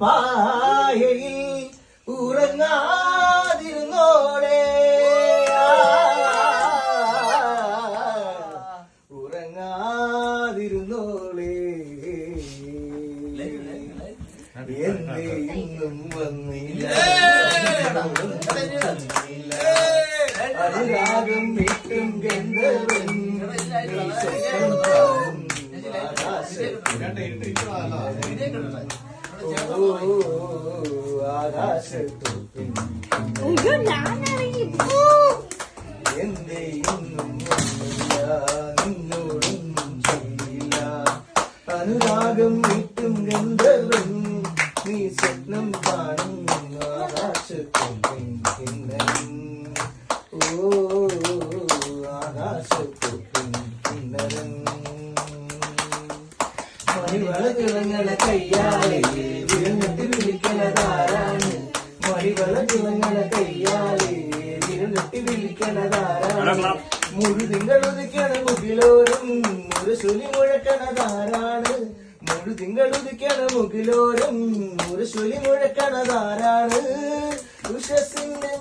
പായയിൽ ഉറങ്ങാതിരുന്നോളെ ഉറങ്ങാതിരുന്നോളെ എന്നെ ഇന്നും വന്നില്ല അനുരാഗം വിട്ടും ഗന്ധർവൻ ആകാശത്തൊപ്പിൻ എന്റെ ഇന്നും വന്നില്ല നിന്നോടൊന്നും ചെയ്യില്ല അനുരാഗം വിട്ടും ഗന്ധർവൻ നീ സ്വപ്നം കാണും ആകാശത്തൊപ്പിൻ കിന്നരൻ ആകാശത്തൊപ്പിൻ കിന്നരൻ മണിവളകിളങ്ങളെ കയ്യാലെ വിരഞ്ഞിട്ട് വിളിക്കണതാരാണ് മണിവളകിളങ്ങളെ കയ്യാലെ വിരഞ്ഞിട്ട് വിളിക്കണതാരാണ് മുഴുതിങ്കൾ ഉദിക്കണ മുകിലോരും മുരശൊലി മുഴക്കണതാരാണ് മുഴുതിങ്കൾ ഉദിക്കണ മുകിലോരും മുരശൊലി മുഴക്കണതാരാണ് ഉഷസിന്റെ